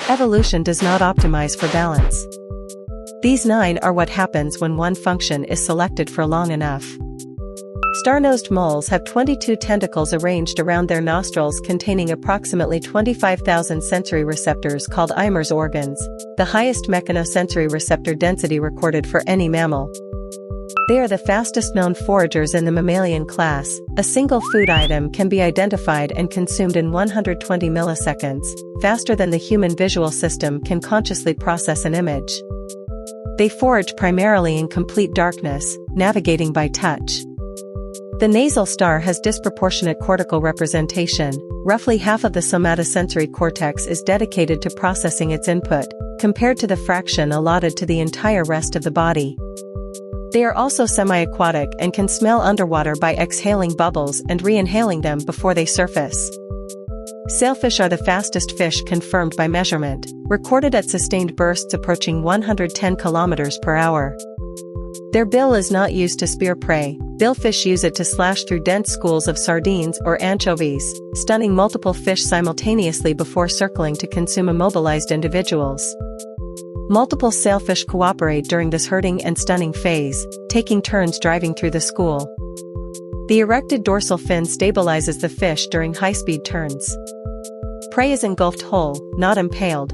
Evolution does not optimize for balance. These 9 are what happens when one function is selected for long enough. Star-nosed moles have 22 tentacles arranged around their nostrils containing approximately 25,000 sensory receptors called Eimer's organs, the highest mechanosensory receptor density recorded for any mammal. They are the fastest known foragers in the mammalian class. A single food item can be identified and consumed in 120 milliseconds, faster than the human visual system can consciously process an image. They forage primarily in complete darkness, navigating by touch. The nasal star has disproportionate cortical representation. Roughly half of the somatosensory cortex is dedicated to processing its input, compared to the fraction allotted to the entire rest of the body. They are also semi-aquatic and can smell underwater by exhaling bubbles and re-inhaling them before they surface. Sailfish are the fastest fish confirmed by measurement, recorded at sustained bursts approaching 110 km per hour. Their bill is not used to spear prey. Billfish use it to slash through dense schools of sardines or anchovies, stunning multiple fish simultaneously before circling to consume immobilized individuals. Multiple sailfish cooperate during this herding and stunning phase, taking turns driving through the school. The erected dorsal fin stabilizes the fish during high-speed turns. Prey is engulfed whole, not impaled.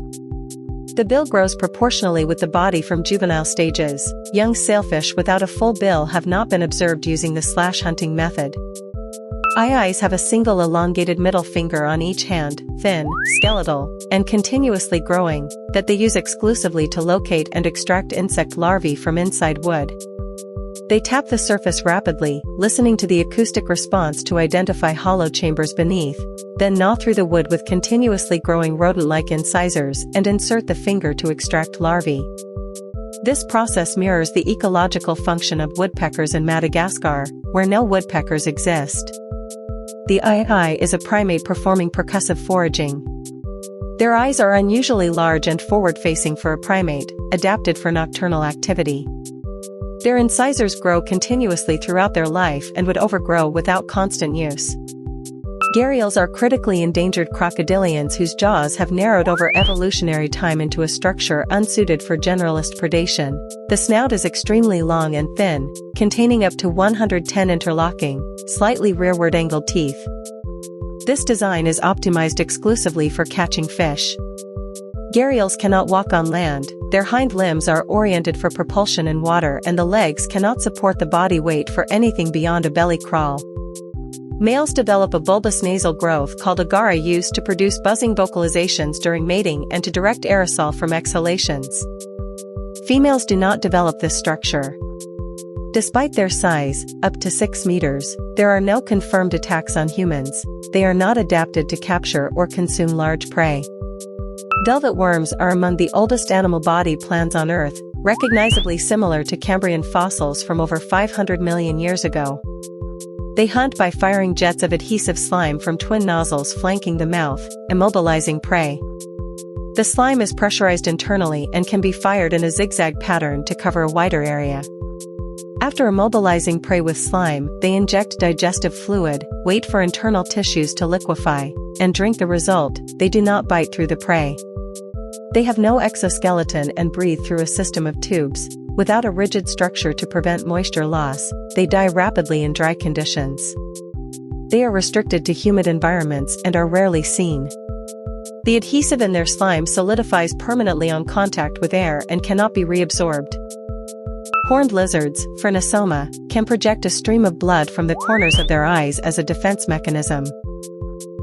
The bill grows proportionally with the body from juvenile stages. Young sailfish without a full bill have not been observed using the slash hunting method. Eyes have a single elongated middle finger on each hand, thin, skeletal, and continuously growing, that they use exclusively to locate and extract insect larvae from inside wood. They tap the surface rapidly, listening to the acoustic response to identify hollow chambers beneath, then gnaw through the wood with continuously growing rodent-like incisors and insert the finger to extract larvae. This process mirrors the ecological function of woodpeckers in Madagascar, where no woodpeckers exist. The eye is a primate performing percussive foraging. Their eyes are unusually large and forward-facing for a primate, adapted for nocturnal activity. Their incisors grow continuously throughout their life and would overgrow without constant use. Gharials are critically endangered crocodilians whose jaws have narrowed over evolutionary time into a structure unsuited for generalist predation. The snout is extremely long and thin, containing up to 110 interlocking, slightly rearward angled teeth. This design is optimized exclusively for catching fish. Gharials cannot walk on land. Their hind limbs are oriented for propulsion in water and the legs cannot support the body weight for anything beyond a belly crawl. Males develop a bulbous nasal growth called a gara used to produce buzzing vocalizations during mating and to direct aerosol from exhalations. Females do not develop this structure. Despite their size, up to 6 meters, there are no confirmed attacks on humans. They are not adapted to capture or consume large prey. Velvet worms are among the oldest animal body plans on Earth, recognizably similar to Cambrian fossils from over 500 million years ago. They hunt by firing jets of adhesive slime from twin nozzles flanking the mouth, immobilizing prey. The slime is pressurized internally and can be fired in a zigzag pattern to cover a wider area. After immobilizing prey with slime, they inject digestive fluid, wait for internal tissues to liquefy, and drink the result. They do not bite through the prey. They have no exoskeleton and breathe through a system of tubes. Without a rigid structure to prevent moisture loss, they die rapidly in dry conditions. They are restricted to humid environments and are rarely seen. The adhesive in their slime solidifies permanently on contact with air and cannot be reabsorbed. Horned lizards, Phrynosoma, can project a stream of blood from the corners of their eyes as a defense mechanism.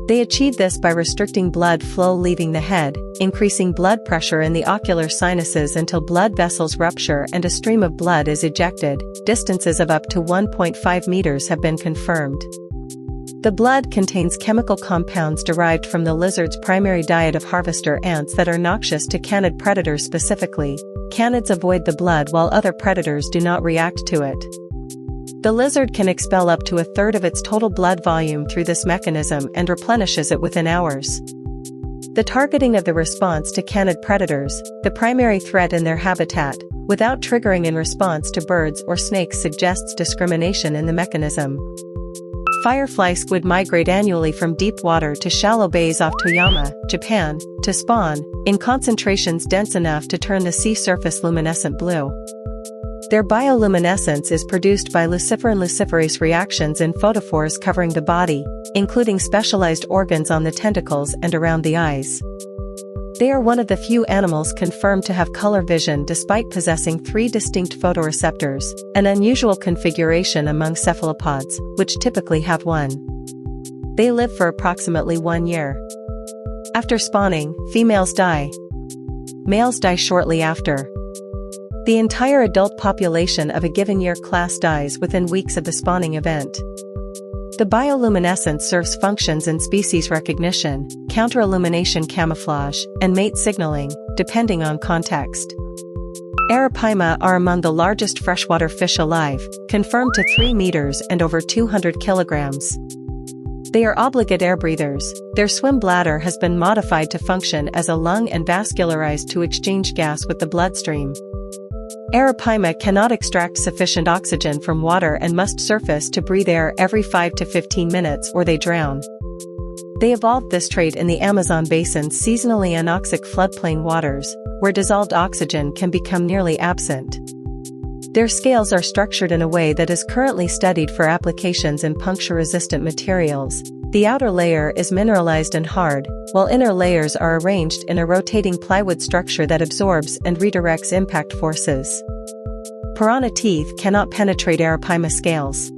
They achieve this by restricting blood flow leaving the head, increasing blood pressure in the ocular sinuses until blood vessels rupture and a stream of blood is ejected. Distances of up to 1.5 meters have been confirmed. The blood contains chemical compounds derived from the lizard's primary diet of harvester ants that are noxious to canid predators specifically. Canids avoid the blood while other predators do not react to it. The lizard can expel up to a third of its total blood volume through this mechanism and replenishes it within hours. The targeting of the response to canid predators, the primary threat in their habitat, without triggering in response to birds or snakes suggests discrimination in the mechanism. Firefly squid migrate annually from deep water to shallow bays off Toyama, Japan, to spawn, in concentrations dense enough to turn the sea surface luminescent blue. Their bioluminescence is produced by luciferin-luciferase reactions in photophores covering the body, including specialized organs on the tentacles and around the eyes. They are one of the few animals confirmed to have color vision despite possessing 3 distinct photoreceptors, an unusual configuration among cephalopods, which typically have 1. They live for approximately 1 year. After spawning, females die. Males die shortly after. The entire adult population of a given year class dies within weeks of the spawning event. The bioluminescence serves functions in species recognition, counter-illumination camouflage, and mate signaling, depending on context. Arapaima are among the largest freshwater fish alive, confirmed to 3 meters and over 200 kilograms. They are obligate air breathers. Their swim bladder has been modified to function as a lung and vascularized to exchange gas with the bloodstream. Arapaima cannot extract sufficient oxygen from water and must surface to breathe air every 5 to 15 minutes or they drown. They evolved this trait in the Amazon basin's seasonally anoxic floodplain waters, where dissolved oxygen can become nearly absent. Their scales are structured in a way that is currently studied for applications in puncture-resistant materials. The outer layer is mineralized and hard, while inner layers are arranged in a rotating plywood structure that absorbs and redirects impact forces. Piranha teeth cannot penetrate Arapaima scales.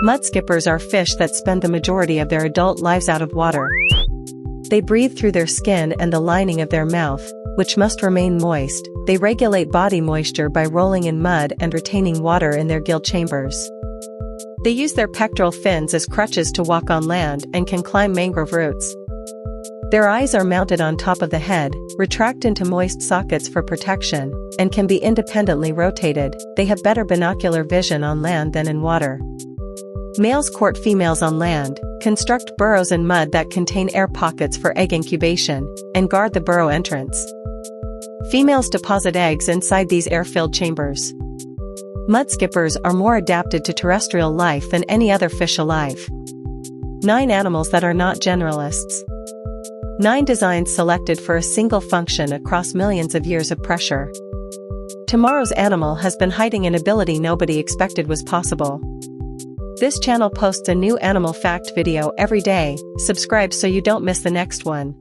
Mudskippers are fish that spend the majority of their adult lives out of water. They breathe through their skin and the lining of their mouth, which must remain moist. They regulate body moisture by rolling in mud and retaining water in their gill chambers. They use their pectoral fins as crutches to walk on land and can climb mangrove roots. Their eyes are mounted on top of the head, retract into moist sockets for protection, and can be independently rotated. They have better binocular vision on land than in water. Males court females on land, construct burrows in mud that contain air pockets for egg incubation, and guard the burrow entrance. Females deposit eggs inside these air-filled chambers. Mudskippers are more adapted to terrestrial life than any other fish alive. 9 animals that are not generalists. 9 designs selected for a single function across millions of years of pressure. Tomorrow's animal has been hiding an ability nobody expected was possible. This channel posts a new animal fact video every day. Subscribe so you don't miss the next one.